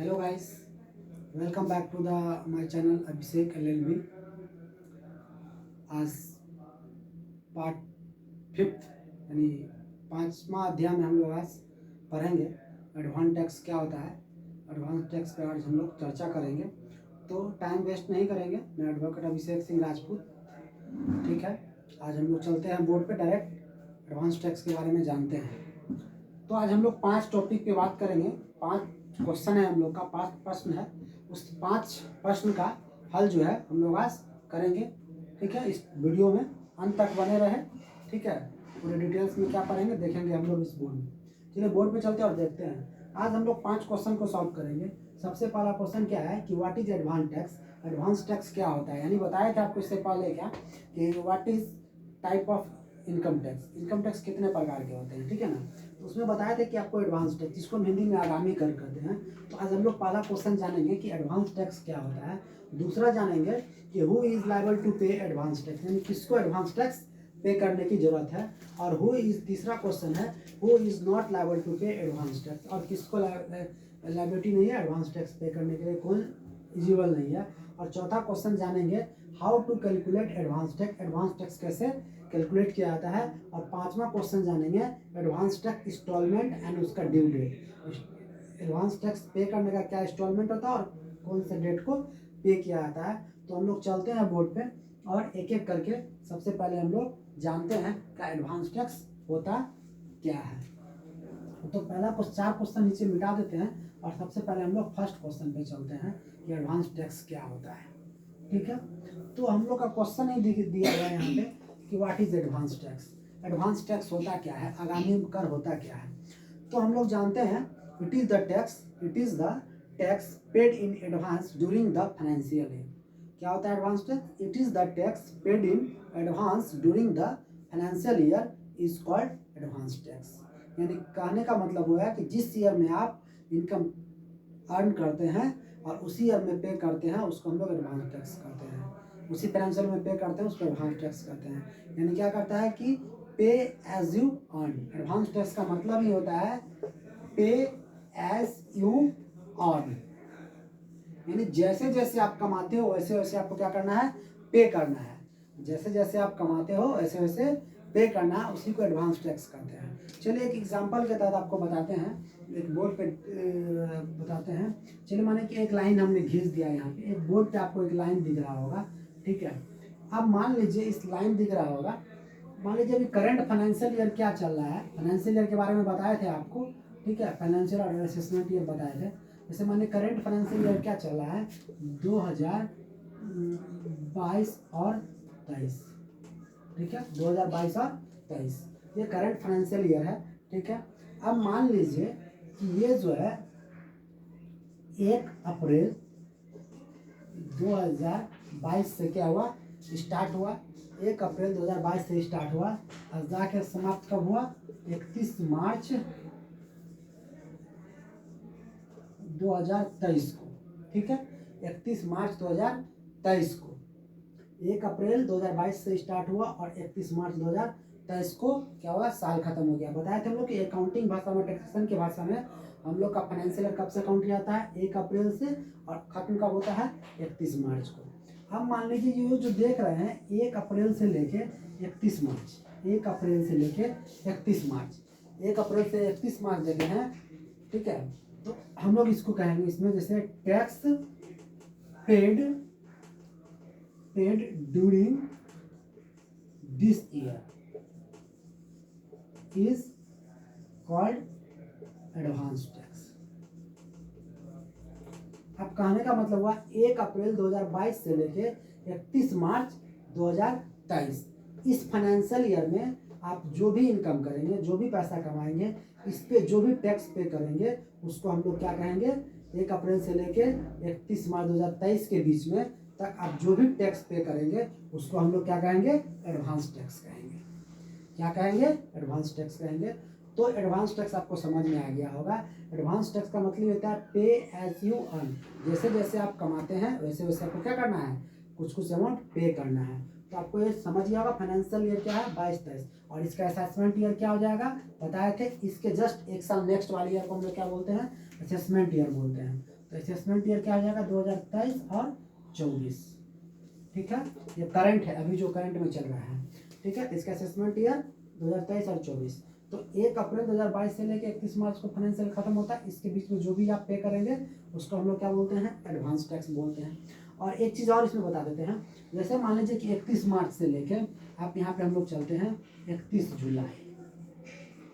Hello guys, welcome back to the my channel Abhishek LLB। आज part fifth यानी पाँचवा अध्याय में हम लोग आज पढ़ेंगे एडवांस टैक्स क्या होता है। एडवांस टैक्स पर आज हम लोग चर्चा करेंगे, तो टाइम वेस्ट नहीं करेंगे। मैं एडवोकेट अभिषेक सिंह राजपूत, ठीक है। आज हम लोग चलते हैं बोर्ड पे, डायरेक्ट एडवांस टैक्स के बारे में जानते हैं। तो आज हम लोग 5 टॉपिक पे बात करेंगे। 5 क्वेश्चन है हम लोग का, 5 प्रश्न है। उस 5 प्रश्न का हल जो है हम लोग आज करेंगे, ठीक है। इस वीडियो में अंत तक बने रहे, ठीक है। पूरे डिटेल्स में क्या पढ़ेंगे देखेंगे हम लोग इस बोर्ड में। चलिए बोर्ड पे चलते हैं और देखते हैं। आज हम लोग 5 क्वेश्चन को सॉल्व करेंगे। सबसे पहला क्वेश्चन क्या है कि what is advance tax. Advance tax क्या होता है, यानी बताया था आपको इससे पहले क्या कि what is type of income tax. Income tax कितने प्रकार के होते हैं, ठीक है ना। तो उसमें बताया था कि आपको एडवांस टैक्स, जिसको हम हिंदी में आगामी कर कहते हैं। तो आज हम लोग पहला क्वेश्चन जानेंगे कि एडवांस टैक्स क्या होता है। दूसरा जानेंगे कि who is liable to pay advance tax, यानी किसको एडवांस टैक्स पे करने की जरूरत है। और हु इज, तीसरा क्वेश्चन है who is not liable to pay advance tax, और किसको लायबिलिटी नहीं है एडवांस टैक्स पे करने के लिए, कौन एलिजिबल नहीं है। और चौथा क्वेश्चन जानेंगे how to calculate advance tax, advance tax कैसे कैलकुलेट किया जाता है। और पांचवा क्वेश्चन जानेंगे एडवांस टैक्स इंस्टॉलमेंट एंड उसका due date. Advance tax pay करने का क्या इंस्टॉलमेंट होता है और कौन से डेट को पे किया जाता है। तो हम लोग चलते हैं बोर्ड पे और एक एक करके सबसे पहले हम लोग जानते हैं क्या एडवांस टैक्स होता क्या है। तो पहला 4 क्वेश्चन नीचे मिटा देते हैं और सबसे पहले हम लोग फर्स्ट क्वेश्चन पे चलते हैं कि एडवांस टैक्स क्या होता है, ठीक है। तो हम लोग का क्वेश्चन ही दिया गया है यहाँ पे कि what is advance tax. Advance tax होता क्या है, आगामी कर होता क्या है। तो हम लोग जानते हैं it is the tax paid in advance during the financial year. क्या होता है advance tax? It is the tax paid in advance during the financial year is called advance tax. यानी कहने का मतलब हुआ है कि जिस ईयर में आप इनकम अर्न करते हैं और उसी ईयर में पे करते हैं उसको हम लोग एडवांस टैक्स करते हैं। उसी फाइनेंशियल में पे करते हैं उसको एडवांस टैक्स करते हैं। यानी क्या करता है कि pay as you earn. Advance tax का मतलब ही होता है पे एज यू अर्न, यानी जैसे जैसे आप कमाते हो वैसे वैसे आपको क्या करना है, पे करना है। जैसे जैसे आप कमाते हो वैसे वैसे पे करना है, उसी को एडवांस टैक्स करते हैं। चलिए एक एग्जांपल के तहत आपको बताते हैं, एक बोर्ड पे बताते हैं। चलिए माने कि एक लाइन हमने खींच दिया यहाँ पे, एक बोर्ड पे आपको एक लाइन दिख रहा होगा, ठीक है। अब मान लीजिए इस लाइन दिख रहा होगा, मान लीजिए अभी करंट फाइनेंशियल ईयर क्या चल रहा है, फाइनेंशियल ईयर के बारे में बताए थे आपको, ठीक है। फाइनेंशियल और असेसमेंट ईयर बताए थे। जैसे माने करंट फाइनेंशियल ईयर क्या चल रहा है, 2022 और 23, ठीक है। 2022 और 23 ये करंट फाइनेंशियल ईयर है, ठीक है। अब मान लीजिए कि ये जो है 1 अप्रैल 2022 से क्या हुआ, स्टार्ट हुआ। 1 अप्रैल 2022 से स्टार्ट हुआ और जाके समाप्त कब हुआ, 31 मार्च 2023 को, ठीक है। 31 मार्च 2023 को, 1 अप्रैल 2022 से स्टार्ट हुआ और 31 मार्च 2023 को क्या हुआ, साल खत्म हो गया। बताए थे हम लोग कि अकाउंटिंग भाषा में, टैक्सेशन की भाषा में हम लोग का फाइनेंशियल ईयर कब से काउंट किया जाता है, 1 अप्रैल से, और खत्म कब होता है, 31 मार्च को। अब मान लीजिए ये जो देख रहे हैं 1 अप्रैल से लेके 31 मार्च, 1 अप्रैल से लेके 31 मार्च, 1 अप्रैल से 31 मार्च देखे हैं, ठीक है। तो हम लोग इसको कहेंगे इसमें जैसे tax paid during this year is called advance tax. अब कहने का मतलब हुआ 1 अप्रैल 2022 से लेके 31 मार्च 2023, इस फाइनेंशियल ईयर में आप जो भी इनकम करेंगे, जो भी पैसा कमाएंगे, इस पे जो भी टैक्स पे करेंगे उसको हम लोग क्या कहेंगे, 1 अप्रैल से लेके 31 मार्च 2023 के बीच में तक आप जो भी टैक्स पे करेंगे उसको हम लोग क्या कहेंगे, एडवांस टैक्स कहेंगे। क्या कहेंगे, एडवांस टैक्स कहेंगे। तो एडवांस टैक्स आपको समझ में आ गया होगा। एडवांस टैक्स का मतलब होता है पे एज यू अर्न। जैसे जैसे आप कमाते हैं वैसे वैसे आपको क्या करना है, कुछ कुछ अमाउंट पे करना है। तो आपको ये समझ गया होगा फाइनेंशियल ईयर क्या है, 22-23, और इसका असेसमेंट ईयर क्या हो जाएगा, बताए थे। इसके जस्ट एक साल नेक्स्ट वाले ईयर को हम लोग क्या बोलते हैं, असेसमेंट ईयर बोलते हैं। तो असेसमेंट ईयर क्या हो जाएगा 2023 और 24, ठीक है। ये करंट है, अभी जो करंट में चल रहा है, ठीक है। इसका असेसमेंट ईयर 2023 और 24। तो 1 अप्रैल 2022 से लेकर 31 मार्च को फाइनेंशियल खत्म होता है। इसके बीच में जो भी आप पे करेंगे उसको हम लोग क्या बोलते हैं, एडवांस टैक्स बोलते हैं। और एक चीज़ और इसमें बता देते हैं, जैसे मान लीजिए कि 31 मार्च से लेकर आप यहाँ पे हम लोग चलते हैं 31 जुलाई,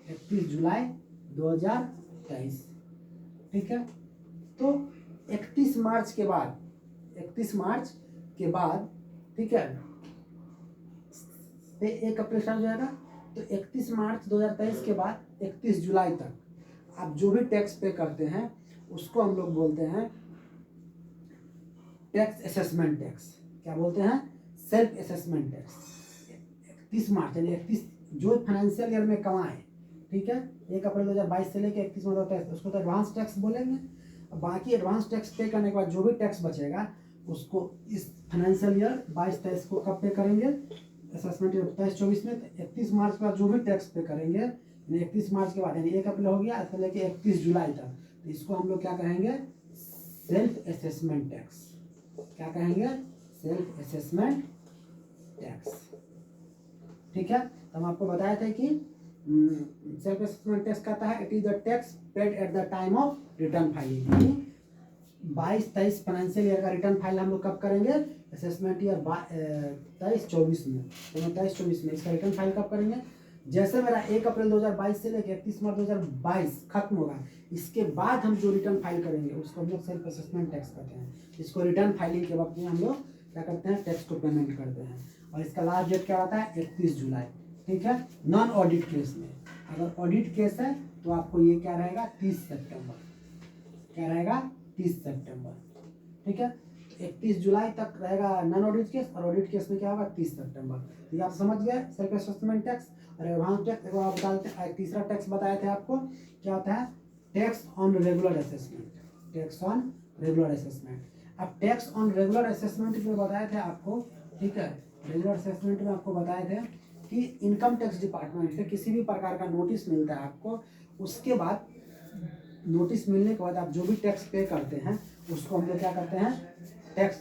31 जुलाई 2023, ठीक है। तो 31 मार्च के बाद, 31 मार्च के बाद, ठीक है, 1 अप्रैल स्टार्ट हो जाएगा। तो 31 मार्च 2023 के बाद 31 जुलाई तक आप जो भी टैक्स पे करते हैं उसको हम लोग बोलते हैं टैक्स असेसमेंट टैक्स। क्या बोलते हैं, सेल्फ असेसमेंट टैक्स। 31 मार्च यानी 31 जो फाइनेंशियल ईयर में कमाए, ठीक है, 1 अप्रैल 2022 से लेकर 31 मार्च 2023 उसको तो एडवांस टैक्स बोलेंगे। बाकी एडवांस टैक्स पे करने के बाद जो भी टैक्स बचेगा उसको इस फाइनेंशियल ईयर 22-23 को कब पे करेंगे, असेसमेंट ईयर 23-24 में। तो 31 मार्च के बाद जो भी टैक्स पे करेंगे, यानी 31 मार्च के बाद यानी 1 अप्रैल हो गया ऐसे लेके 31 जुलाई तक, तो इसको हम लोग क्या कहेंगे, सेल्फ असेसमेंट टैक्स। क्या कहेंगे, सेल्फ असेसमेंट टैक्स, ठीक है। तो हम आपको बताए थे कि सेल्फ असेसमेंट टैक्स कहता है it is the tax paid at the time of return filing. यानी 22-23 फाइनेंशियल ईयर का रिटर्न फाइल हम लोग कब करेंगे, असेसमेंट ईयर 23-24 में, 23-24 में इसका रिटर्न फाइल कब करेंगे, जैसे मेरा 1 अप्रैल 2022 से लेकर 31 मार्च 2022 खत्म होगा, इसके बाद हम जो रिटर्न फाइल करेंगे उसको हम लोग सेल्फ असेसमेंट टैक्स कहते हैं। इसको रिटर्न फाइलिंग के वक्त में हम लोग क्या करते हैं, टैक्स को पेमेंट करते हैं। और इसका लास्ट डेट क्या होता है, 31 जुलाई, ठीक है। नॉन ऑडिट केस में, अगर ऑडिट केस है तो आपको ये क्या रहेगा, 30 सितंबर, क्या रहेगा, 30 सितंबर, ठीक है। 31 जुलाई तक रहेगा नॉन ऑडिट केस, और ऑडिट केस में क्या होगा 30 सितंबर। तो ये आप समझ गए सेल्फ असेसमेंट टैक्स और एडवांस टैक्स। एक आप बता देते हैं, तीसरा टैक्स बताए थे आपको, क्या होता है, tax on regular assessment. Tax on regular assessment. अब टैक्स ऑन रेगुलर असेसमेंट में बताए थे आपको, ठीक है, रेगुलर असेसमेंट में आपको बताए थे कि इनकम टैक्स डिपार्टमेंट से किसी भी प्रकार का नोटिस मिलता है आपको, उसके बाद नोटिस मिलने के बाद आप जो भी टैक्स पे करते हैं उसको हम लोग क्या करते हैं, tax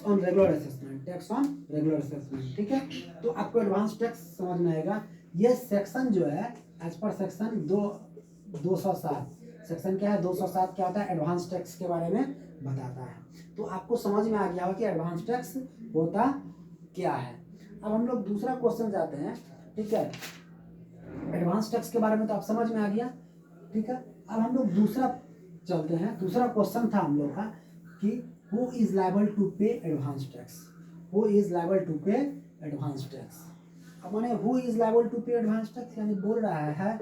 on regular assessment, tax on regular assessment, ठीक है। तो आपको एडवांस टैक्स समझ में आएगा। ये सेक्शन जो है एज पर सेक्शन 207, सेक्शन क्या है 207, क्या होता है, एडवांस टैक्स के बारे में बताता है। तो आपको समझ में आ गया होगा कि एडवांस टैक्स होता क्या है। अब हम लोग दूसरा क्वेश्चन जाते हैं, ठीक है। एडवांस टैक्स के बारे में तो आप समझ में आ गया, ठीक है। अब हम लोग दूसरा चलते हैं। दूसरा क्वेश्चन था हम लोग का कि who is liable to pay advance tax, who is liable to pay advance tax. अब माने who is liable to pay advance tax यानी बोल रहा है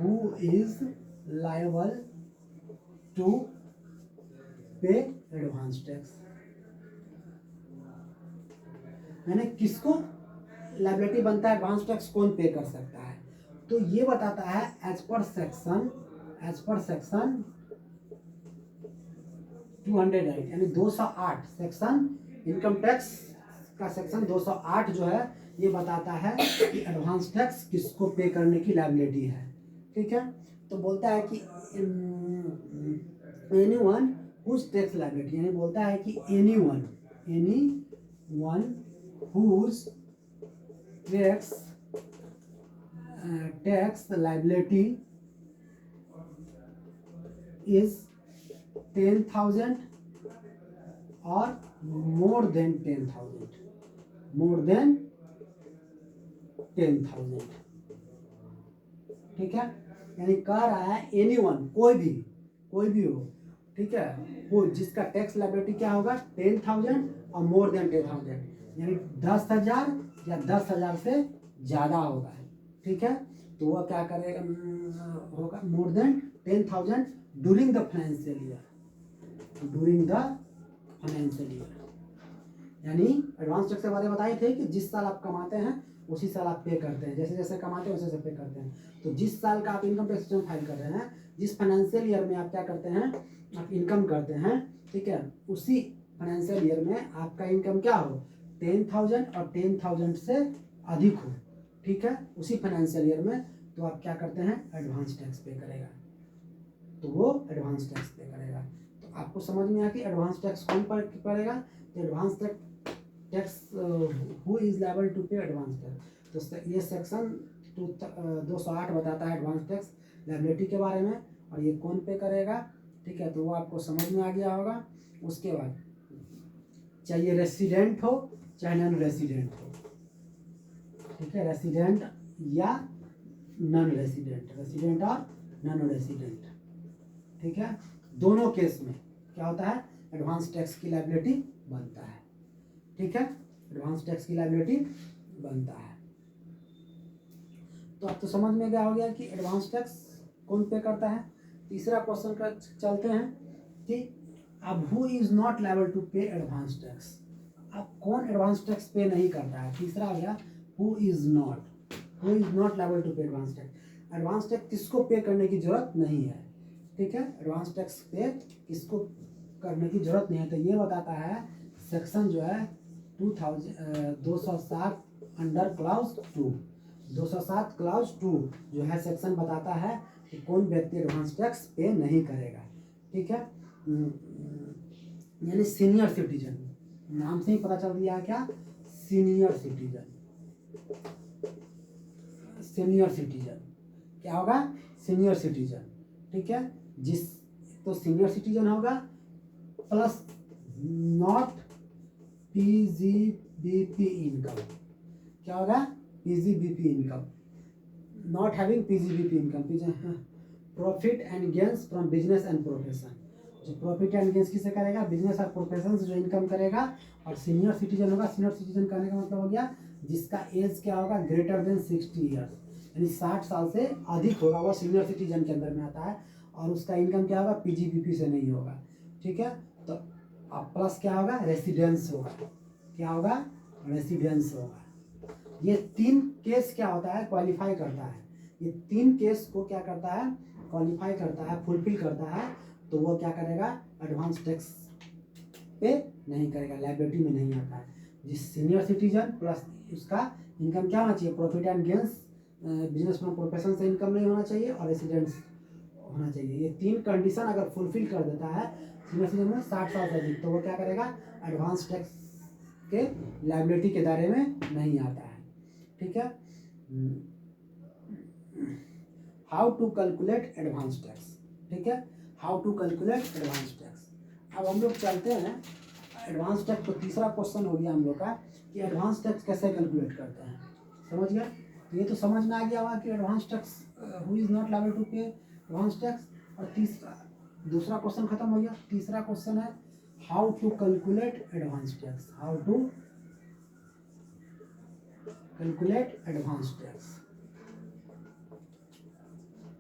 who is liable to pay advance tax, यानी किसको लायबिलिटी बनता है, एडवांस टैक्स कौन पे कर सकता है। तो ये बताता है एज पर सेक्शन 208 यानी 208 सेक्शन, इनकम टैक्स का सेक्शन 208 जो है ये बताता है कि एडवांस टैक्स किसको पे करने की लायबिलिटी है, ठीक है। तो बोलता है कि एनीवन हुज टैक्स लायबिलिटी, यानी बोलता है कि anyone whose tax liability is 10,000 or more than 10,000, more than 10,000, ठीक है। यानी कह रहा है एनीवन, कोई भी हो, ठीक है, वो जिसका टैक्स लायबिलिटी क्या होगा 10,000 और मोर देन 10,000, यानी 10,000 या 10,000 से ज़्यादा होगा, ठीक है। तो वह क्या करेगा, होगा more than 10,000 during the financial year, during the financial year. यानी एडवांस टैक्स के बारे में बताए थे कि जिस साल आप कमाते हैं उसी साल आप पे करते हैं, जैसे जैसे कमाते हैं वैसे पे करते हैं। तो जिस साल का आप इनकम टैक्स रिटर्न फाइल कर रहे हैं, जिस फाइनेंशियल ईयर में आप क्या करते हैं, आप इनकम करते हैं, ठीक है, उसी फाइनेंशियल ईयर में आपका इनकम क्या हो 10,000 और 10,000 से अधिक हो, ठीक है, उसी फाइनेंशियल ईयर में तो आप क्या करते हैं, एडवांस टैक्स पे करेगा, तो वो एडवांस टैक्स पे करेगा। तो आपको समझ में आया कि एडवांस टैक्स कौन पड़ेगा, तो advance tax who is liable to pay advance tax. तो ये सेक्शन 208 बताता है एडवांस टैक्स लायबिलिटी के बारे में, और ये कौन पे करेगा, ठीक है। तो वो आपको समझ में आ गया होगा। उसके बाद चाहे रेसिडेंट हो चाहे नॉन रेसिडेंट हो, ठीक है, रेसिडेंट या नॉन रेसिडेंट, रेसिडेंट और नॉन रेसिडेंट, ठीक है, दोनों केस में क्या होता है, एडवांस टैक्स की लायबिलिटी बनता है, ठीक है, एडवांस टैक्स की लायबिलिटी बनता है। तो अब तो समझ में गया हो गया कि एडवांस टैक्स कौन पे करता है। तीसरा क्वेश्चन का चलते हैं कि अब who is not liable to pay advance tax, अब कौन एडवांस टैक्स पे नहीं करता है। तीसरा आ गया who is not liable to pay advance tax. Advance tax किसको पे करने की जरूरत नहीं है, ठीक है, एडवांस टैक्स पे किसको करने की जरूरत नहीं है। तो ये बताता है सेक्शन जो है 207 अंडर क्लाउज 2, 207 क्लाउज 2 जो है सेक्शन बताता है कि कौन व्यक्ति एडवांस टैक्स पे नहीं करेगा, ठीक है। यानी सीनियर सिटीजन, नाम से ही पता चल दिया है क्या, सीनियर सिटीजन, सीनियर सिटीजन क्या होगा, सीनियर सिटीजन, ठीक है। जिस तो सीनियर सिटीजन होगा प्लस नॉट पीजीबीपी इनकम, क्या होगा, PGBP income, not having PGBP income, profit and gains from business and profession. जो प्रॉफिट एंड गेन्स किसे करेगा, बिजनेस और प्रोफेशन से जो इनकम करेगा। और सीनियर सिटीजन होगा, सीनियर सिटीजन कहने का मतलब हो गया जिसका एज क्या होगा, ग्रेटर देन 60 ईयर्स, यानी 60 साल से अधिक होगा, वो सीनियर सिटीजन के अंदर में आता है। और उसका इनकम क्या होगा, पीजीबीपी से नहीं होगा, ठीक है। तो अब प्लस क्या होगा, रेसिडेंस होगा, क्या होगा, रेसिडेंस होगा। ये तीन केस क्या होता है, क्वालिफाई करता है, ये तीन केस को क्या करता है, क्वालिफाई करता है, फुलफिल करता है। तो वो क्या करेगा, एडवांस टैक्स पे नहीं करेगा, लायबिलिटी में नहीं आता है। जिस सीनियर सिटीजन प्लस उसका इनकम क्या होना चाहिए, profit and gains, business from profession से इनकम नहीं होना चाहिए, और रेसिडेंस होना चाहिए। ये तीन कंडीशन अगर फुलफिल कर देता है सीनियर सिटीजन में 60 साल से अधिक, तो वो क्या करेगा, एडवांस टैक्स के लायबिलिटी के दायरे में नहीं आता है, ठीक है। How to calculate advance tax, ठीक है, how to calculate advance tax. अब हम लोग चलते हैं एडवांस टैक्स, तो तीसरा क्वेश्चन हो गया हम लोग का कि एडवांस टैक्स कैसे कैलकुलेट करते हैं, समझ गया। तो ये तो समझ में आ गया हुआ कि advance tax who is not liable to pay advance tax. और दूसरा क्वेश्चन खत्म हो गया। तीसरा क्वेश्चन है how to calculate advance tax, how to calculate advance tax.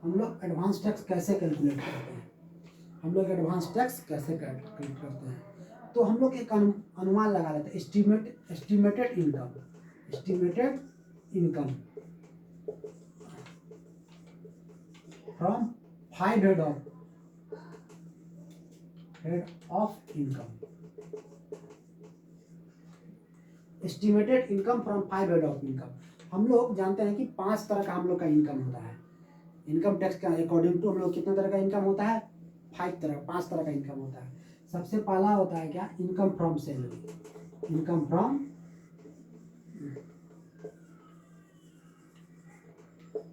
हम लोग एडवांस टैक्स कैसे कैलकुलेट करते हैं, हम लोग एडवांस टैक्स कैसे कैलकुलेट करते हैं। तो हम लोग एक अनुमान लगा लेते हैं, estimated income from 5 head of income, estimated income from 5 head of income. हम लोग जानते हैं कि 5 तरह का हम लोग का इनकम होता है। इनकम टैक्स का अकॉर्डिंग टू हम लोग कितने तरह का इनकम होता है, 5 तरह का इनकम होता है। सबसे पहला होता है क्या, income from salary, income from,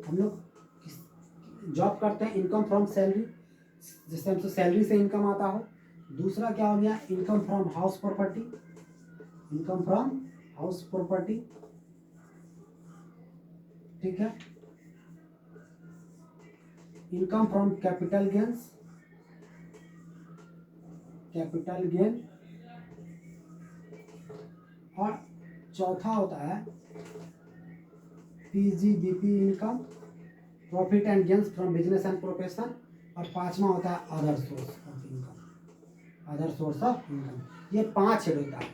हम लोग जॉब करते हैं, इनकम फ्रॉम सैलरी, जिससे हमसे सैलरी से इनकम आता हो। दूसरा क्या हो गया, income from house property, income from house property, ठीक है। Income from capital gains, capital gain. और चौथा होता है PGBP income, profit and gains from business and profession. और पांचवा होता है other source of income, other source of income. ये 5 हेड होता है।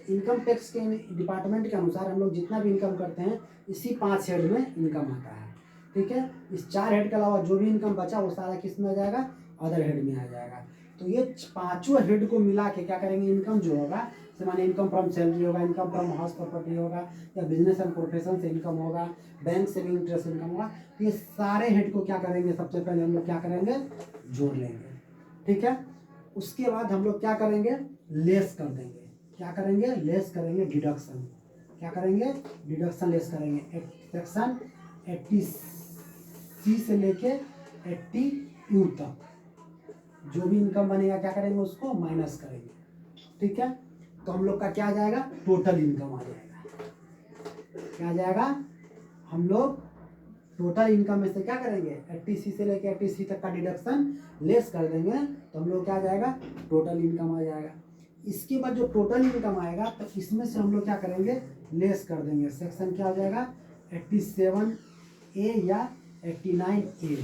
इनकम टैक्स के डिपार्टमेंट के अनुसार हम लोग जितना भी इनकम करते हैं इसी 5 हेड में इनकम आता है, ठीक है। इस 4 हेड के अलावा जो भी इनकम बचा वो सारा किस में आ जाएगा, अदर हेड में आ जाएगा। तो ये 5 हेड को मिला के क्या करेंगे, इनकम जो होगा जैसे माने इनकम फ्रॉम सैलरी होगा, इनकम फ्रॉम हाउस प्रॉपर्टी होगा, या बिजनेस एंड प्रोफेशन से इनकम होगा, बैंक से भी इंटरेस्ट इनकम होगा। तो ये सारे हेड को क्या करेंगे, सबसे पहले हम लोग क्या करेंगे, जोड़ लेंगे। ठीक है, उसके बाद हम लोग क्या करेंगे, लेस कर देंगे। क्या करेंगे, लेस करेंगे, डिडक्शन। क्या करेंगे, डिडक्शन लेस करेंगे। सेक्शन 80C से लेके 80U तक जो भी इनकम बनेगा क्या करेंगे, उसको माइनस करेंगे। ठीक है, तो हम लोग का क्या आ जाएगा, टोटल इनकम आ जाएगा। क्या आ जाएगा, हम लोग टोटल इनकम में से क्या करेंगे, 80C से लेके 80C तक का डिडक्शन लेस कर देंगे, तो हम लोग क्या आ जाएगा, टोटल इनकम आ जाएगा। इसके बाद जो टोटल इनकम आएगा तो इसमें से हम लोग क्या करेंगे, लेस कर देंगे। सेक्शन क्या हो जाएगा, 87A या 89A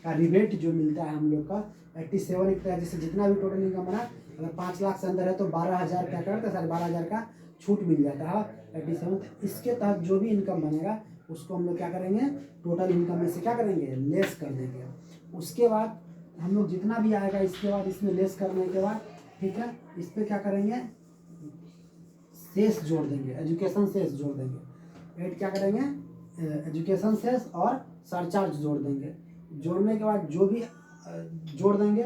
का रिबेट जो मिलता है हम लोग का। 87 एक तरह जैसे जितना भी टोटल इनकम बना, अगर 5 लाख से अंदर है तो 12,000 क्या करते, 12,500 का छूट मिल जाता है 87। इसके तहत जो भी इनकम बनेगा उसको हम लोग क्या करेंगे, टोटल इनकम में से क्या करेंगे, लेस कर देंगे। उसके बाद हम लोग जितना भी आएगा इसके बाद इसमें लेस करने के बाद, ठीक है, इस पर क्या करेंगे, सेस जोड़ देंगे, एजुकेशन सेस जोड़ देंगे। एड क्या करेंगे, एजुकेशन सेस और सरचार्ज जोड़ देंगे। जोड़ने के बाद जो भी जोड़ देंगे,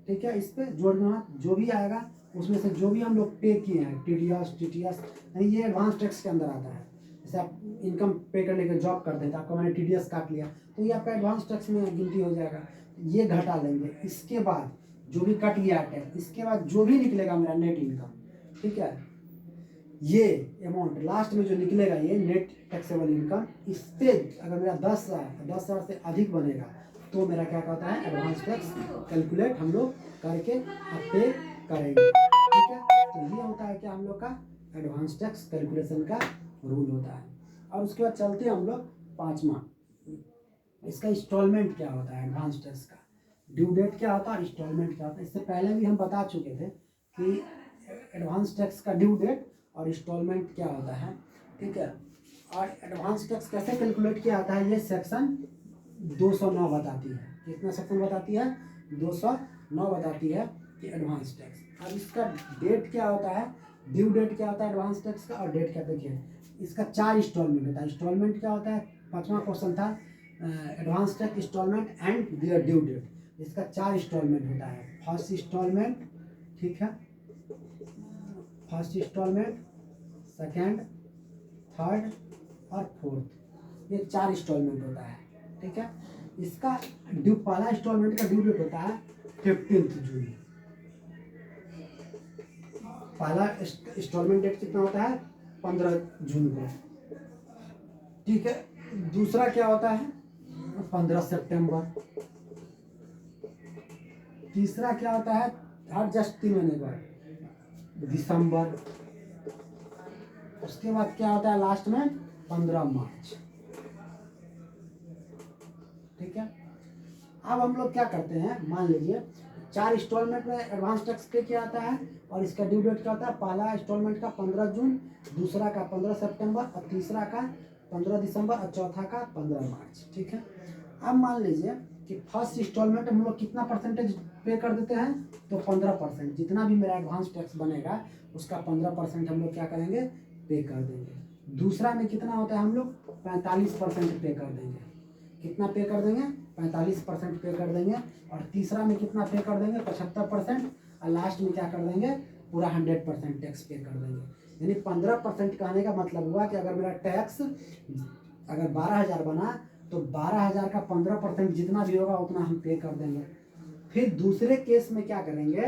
ठीक है, इस पर जोड़ने के बाद जो भी आएगा उसमें से जो भी हम लोग पे किए हैं, TDS यानी ये एडवांस टैक्स के अंदर आता है। जैसे आप इनकम पे करने के जॉब करते हैं तो आपका मैंने TDS काट लिया तो ये आपका एडवांस टैक्स में गिनती हो जाएगा, ये घटा लेंगे। इसके बाद जो भी कट गया टैक्स, इसके बाद जो भी निकलेगा मेरा नेट इनकम, ठीक है, ये अमाउंट लास्ट में जो निकलेगा ये नेट टैक्सेबल इनकम, इस पे अगर मेरा 10,000 से अधिक बनेगा तो मेरा क्या कहता है, एडवांस टैक्स कैलकुलेट हम लोग करके अब पे करेंगे। ठीक है, तो ये होता है क्या हम लोग का एडवांस टैक्स कैलकुलेशन का रूल होता है। और उसके बाद चलते हैं हम लोग 5वां, इसका इंस्टॉलमेंट क्या होता है, एडवांस टैक्स का ड्यू डेट क्या होता है, इंस्टॉलमेंट क्या होता है। इससे पहले भी हम बता चुके थे कि एडवांस टैक्स का ड्यू डेट और इंस्टॉलमेंट क्या होता है। ठीक है, और एडवांस टैक्स कैसे कैलकुलेट किया जाता है, ये सेक्शन 209 बताती है। कितना सेक्शन बताती है, 209 बताती है कि एडवांस टैक्स। अब इसका डेट क्या होता है, ड्यू डेट क्या होता है एडवांस टैक्स का, और डेट क्या, देखिए इसका 4 इंस्टॉलमेंट होता है। इंस्टॉलमेंट क्या होता है, 5वां क्वेश्चन था, advance tax installment and their due date. इसका 4 इंस्टॉलमेंट होता है। फर्स्ट इंस्टॉलमेंट, ठीक है, फर्स्ट इंस्टॉलमेंट, सेकेंड, थर्ड और फोर्थ, ये 4 इंस्टॉलमेंट होता है। ठीक है, इसका ड्यू, पहला इंस्टॉलमेंट का ड्यू डेट होता है 15 जून। पहला इंस्टॉलमेंट डेट कितना होता है, 15 जून को। ठीक है, दूसरा क्या होता है, 15 सितंबर। तीसरा क्या होता है, हर जस्ट 3 महीने बाद, दिसंबर। उसके बाद क्या होता है लास्ट में, 15 मार्च। ठीक है, अब हम लोग क्या करते हैं, मान लीजिए 4 इंस्टॉलमेंट में एडवांस टैक्स पे किया जाता है और इसका ड्यू डेट क्या होता है, पहला इंस्टॉलमेंट का 15 जून, दूसरा का 15 सितंबर और तीसरा का 15 दिसंबर और चौथा का 15 मार्च। ठीक है, अब मान लीजिए कि फर्स्ट इंस्टॉलमेंट हम लोग कितना परसेंटेज पे कर देते हैं, तो 15%। जितना भी मेरा एडवांस टैक्स बनेगा उसका 15% हम लोग क्या करेंगे, पे कर देंगे। दूसरा में कितना होता है, हम लोग 45% पे कर देंगे। कितना पे कर देंगे, 45% पे कर देंगे। और तीसरा में कितना पे कर देंगे, 75%। और लास्ट में क्या कर देंगे, पूरा 100% टैक्स पे कर देंगे। यानी 15% कहने का मतलब हुआ कि अगर मेरा टैक्स अगर 12,000 बना तो 12,000 का 15% जितना भी होगा उतना हम पे कर देंगे। फिर दूसरे केस में क्या करेंगे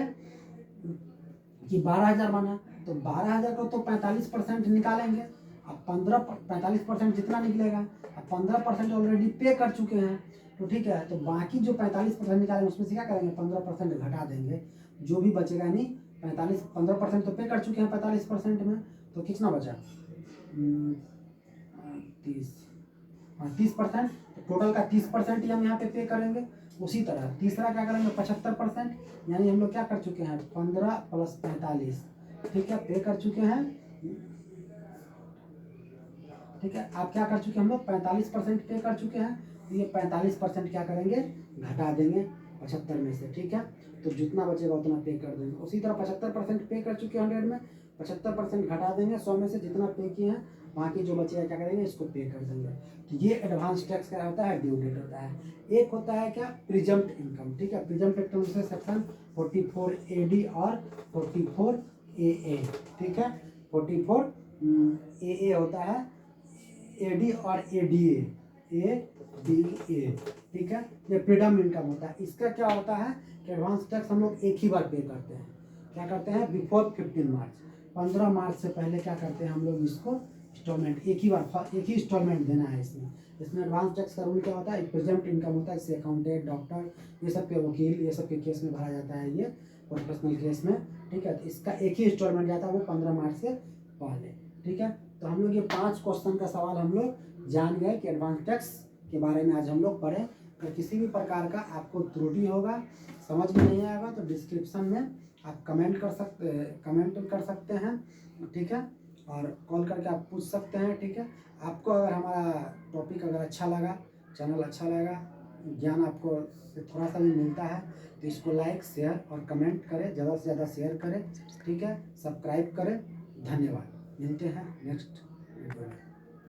कि 12,000 बना तो 12,000 को तो 45% निकालेंगे। अब 45% जितना निकलेगा, अब 15% ऑलरेडी पे कर चुके हैं, तो ठीक है, तो बाकी जो 45% निकालेंगे उसमें से क्या करेंगे, 15% घटा देंगे, जो भी बचेगा। नहीं 15% तो पे कर चुके हैं 45% में, तो कितना बचा, 30%। टोटल का 30% हम यहाँ पे करेंगे। उसी तरह तीसरा क्या करेंगे, 75%, यानी हम लोग क्या कर चुके हैं, 15 + 45, ठीक है, पे कर चुके हैं। ठीक है, आप क्या कर चुके हैं, हम लोग 45% पे कर चुके हैं, तो ये 45% क्या करेंगे, घटा देंगे 75 में से। ठीक है, तो जितना बचेगा उतना पे कर देंगे। उसी तरह 75% पे कर चुके हैं 100 में, 75% घटा देंगे 100 में से, जितना पे किए हैं बाकी जो बचेगा क्या करेंगे, इसको पे कर देंगे। तो ये एडवांस टैक्स क्या होता है, ड्यू डेट होता है। एक होता है क्या, प्रिजम्प्ट इनकम, ठीक है। प्रिजम्प्ट इनकम से सेक्शन 44AD और 44AA, ठीक है। 44AA होता है, AD और ADA, ठीक है। ये फ्रीडम इनकम होता है। इसका क्या होता है कि एडवांस टैक्स हम लोग एक ही बार पे करते हैं। क्या करते हैं, बिफोर 15 मार्च, 15 मार्च से पहले क्या करते हैं हम लोग, इसको इंस्टॉलमेंट एक ही इंस्टॉलमेंट देना है। इसमें एडवांस टैक्स का रूल क्या होता है, प्रेजेंट इनकम होता है। इससे अकाउंटेंट, डॉक्टर, ये सब के वकील, ये सब के केस में भरा जाता है, ये प्रोफेशनल केस में, ठीक है। तो इसका एक ही इंस्टॉलमेंट जाता है, वो 15 मार्च से पहले, ठीक है। तो हम लोग ये 5 क्वेश्चन का सवाल हम लोग जान गए कि एडवांस टैक्स के बारे में आज हम लोग पढ़े। अगर किसी भी प्रकार का आपको त्रुटि होगा, समझ में नहीं आएगा, तो डिस्क्रिप्शन में आप कमेंट कर सकते हैं, ठीक है। और कॉल करके आप पूछ सकते हैं, ठीक है। आपको अगर हमारा टॉपिक अगर अच्छा लगा, चैनल अच्छा लगा, ज्ञान आपको से थोड़ा सा भी मिलता है, तो इसको लाइक, शेयर और कमेंट करें, ज़्यादा से ज़्यादा शेयर करें, ठीक है। सब्सक्राइब करें। धन्यवाद। मिलते हैं नेक्स्ट वीडियो में।